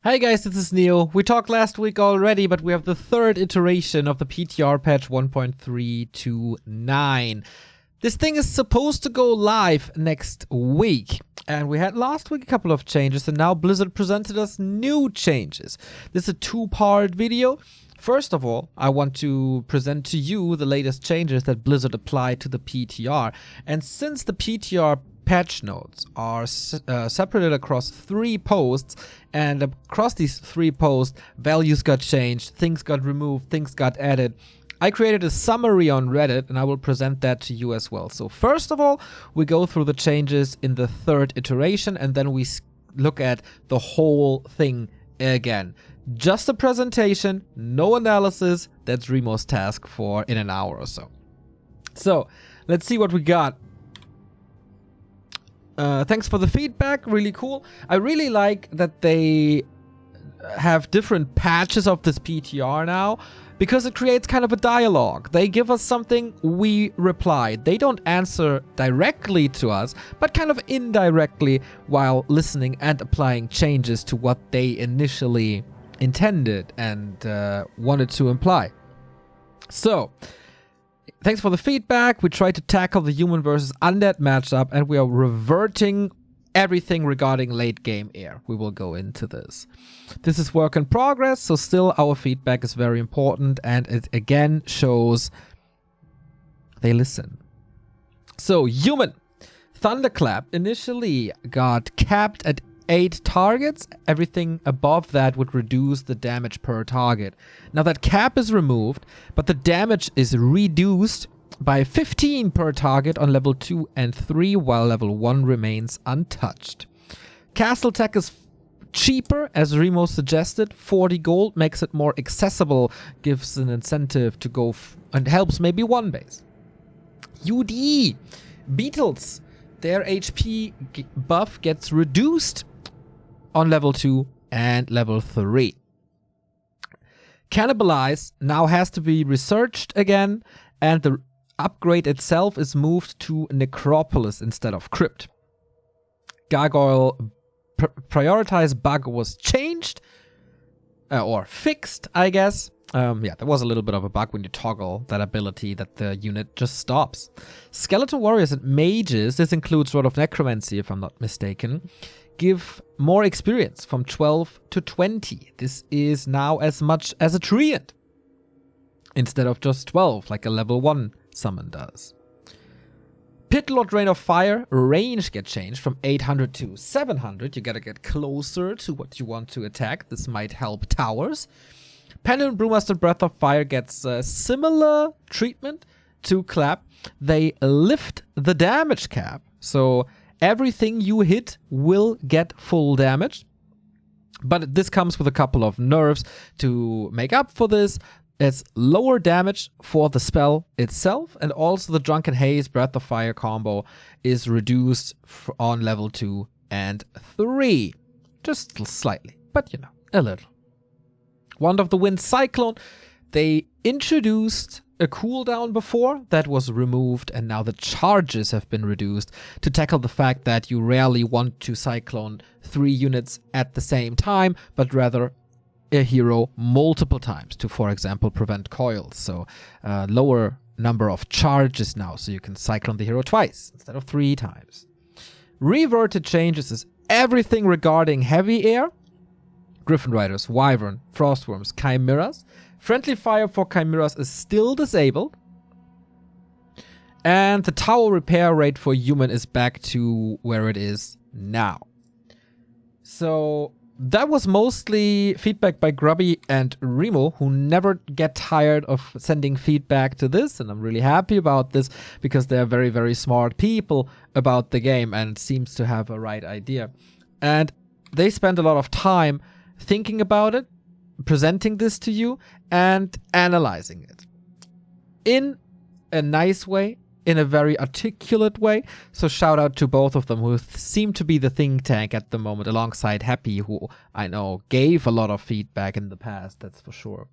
Hey guys, this is Neo. We talked last week already, but we have the third iteration of the PTR Patch 1.329. This thing is supposed to go live next week, and we had last week a couple of changes, and now Blizzard presented us new changes. This is a two-part video. First of all, I want to present to you the latest changes that Blizzard applied to the PTR, and since the PTR patch notes are separated across 3 posts, and across these 3 posts, values got changed, things got removed, things got added. I created a summary on Reddit, and I will present that to you as well. So first of all, we go through the changes in the third iteration, and then we look at the whole thing again. Just a presentation, no analysis. That's Remo's task for in an hour or so. So let's see what we got. Thanks for the feedback, really cool. I really like that they have different patches of this PTR now, because it creates kind of a dialogue. They give us something, we reply. They don't answer directly to us, but kind of indirectly while listening and applying changes to what they initially intended and wanted to imply. So, thanks for the feedback. We try to tackle the human versus undead matchup, and we are reverting everything regarding late game air. We will go into this. This is work in progress, so still our feedback is very important, and it again shows they listen. So, human. Thunderclap initially got capped at 8 targets. Everything above that would reduce the damage per target. Now that cap is removed, but the damage is reduced by 15 per target on level 2 and 3, while level 1 remains untouched. Castle tech is cheaper, as Remo suggested. 40 gold makes it more accessible, gives an incentive to go and helps maybe one base. UD Beetles, their HP buff gets reduced on level 2 and level 3. Cannibalize now has to be researched again, and the upgrade itself is moved to Necropolis instead of Crypt. Gargoyle Prioritized Bug was changed, or fixed, I guess. Yeah, there was a little bit of a bug when you toggle that ability that the unit just stops. Skeleton Warriors and Mages, this includes Rod of Necromancy if I'm not mistaken, give more experience from 12 to 20. This is now as much as a treant instead of just 12 like a level 1 summon does. Pitlord Rain of Fire range get changed from 800 to 700. You gotta get closer to what you want to attack. This might help towers. Pendant Brewmaster Breath of Fire gets a similar treatment to Clap. They lift the damage cap, so everything you hit will get full damage. But this comes with a couple of nerfs to make up for this. It's lower damage for the spell itself, and also the Drunken Haze Breath of Fire combo is reduced on level 2 and 3. Just slightly, but you know, a little. Wand of the Wind Cyclone, they introduced a cooldown before that was removed, and now the charges have been reduced to tackle the fact that you rarely want to cyclone 3 units at the same time, but rather a hero multiple times to, for example, prevent coils. So lower number of charges now, so you can cyclone the hero twice instead of 3 times. Reverted changes is everything regarding heavy air. Griffin Riders, Wyvern, Frostworms, Chimeras. Friendly fire for Chimeras is still disabled. And the tower repair rate for human is back to where it is now. So that was mostly feedback by Grubby and Remo, who never get tired of sending feedback to this, and I'm really happy about this because they're very, very smart people about the game and seems to have a right idea. And they spend a lot of time thinking about it, presenting this to you, and analyzing it in a nice way, in a very articulate way. So shout out to both of them, who seem to be the think tank at the moment, alongside Happy, who I know gave a lot of feedback in the past, that's for sure.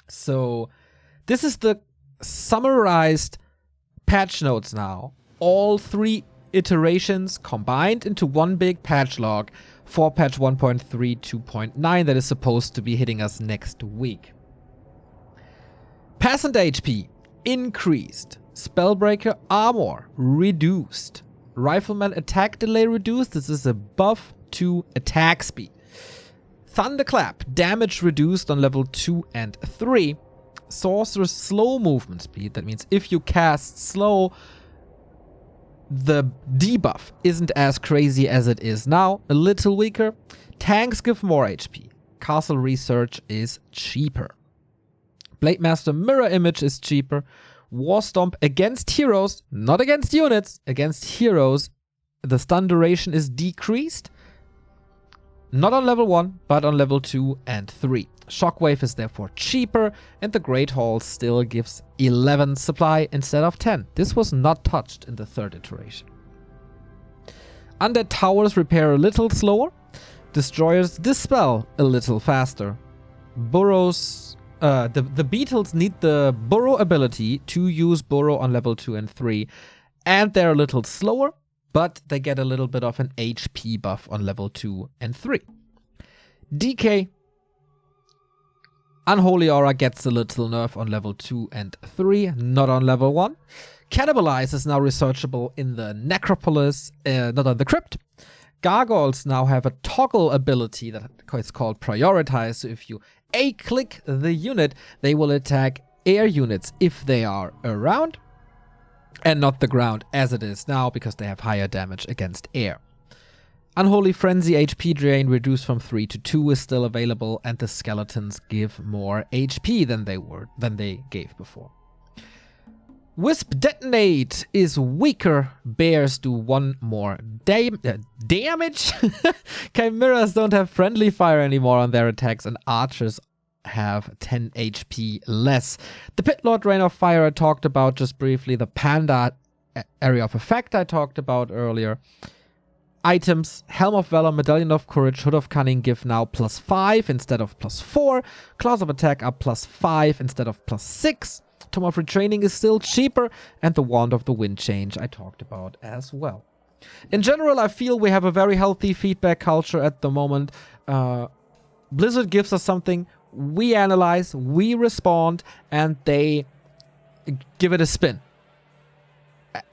So this is the summarized patch notes now. All 3 iterations combined into one big patch log for patch 1.3.2.9 that is supposed to be hitting us next week. Peasant HP increased. Spellbreaker armor reduced. Rifleman attack delay reduced. This is a buff to attack speed. Thunderclap damage reduced on level 2 and 3. Sorcerer's slow movement speed. That means if you cast slow, the debuff isn't as crazy as it is now. A little weaker. Tanks give more HP. Castle Research is cheaper. Blademaster Mirror Image is cheaper. War Stomp against heroes, not against units, against heroes. The stun duration is decreased. Not on level 1, but on level 2 and 3. Shockwave is therefore cheaper, and the Great Hall still gives 11 supply instead of 10. This was not touched in the third iteration. Undead Towers repair a little slower. Destroyers dispel a little faster. Burrows... the beetles need the burrow ability to use burrow on level 2 and 3, and they're a little slower, but they get a little bit of an HP buff on level 2 and 3. DK Unholy Aura gets a little nerf on level 2 and 3, not on level 1. Cannibalize is now researchable in the Necropolis, not on the Crypt. Gargoyles now have a toggle ability that is called Prioritized, so if you A-click the unit, they will attack air units if they are around, and not the ground as it is now, because they have higher damage against air. Unholy Frenzy HP drain reduced from 3 to 2 is still available, and the skeletons give more HP than they gave before. Wisp Detonate is weaker. Bears do 1 more damage. Chimeras don't have friendly fire anymore on their attacks, and archers have 10 HP less. The Pit Lord Rain of Fire I talked about just briefly. The Panda Area of Effect I talked about earlier. Items, Helm of Valor, Medallion of Courage, Hood of Cunning give now +5 instead of +4. Claws of Attack are +5 instead of +6. Tome of Retraining is still cheaper, and the Wand of the Wind Change I talked about as well. In general, I feel we have a very healthy feedback culture at the moment. Blizzard gives us something, we analyze, we respond, and they give it a spin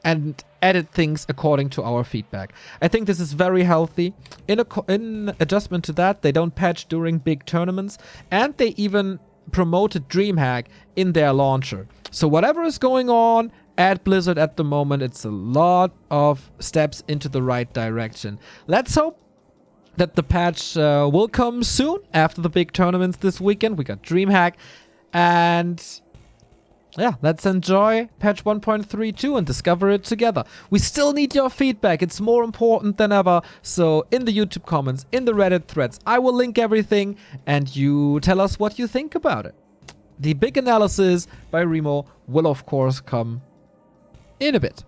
and edit things according to our feedback. I think this is very healthy. In adjustment to that, they don't patch during big tournaments, and they even promoted DreamHack in their launcher. So whatever is going on at Blizzard at the moment, it's a lot of steps into the right direction. Let's hope that the patch will come soon after the big tournaments this weekend. We got DreamHack, and yeah, let's enjoy patch 1.32 and discover it together. We still need your feedback. It's more important than ever. So in the YouTube comments, in the Reddit threads, I will link everything, and you tell us what you think about it. The big analysis by Remo will of course come in a bit.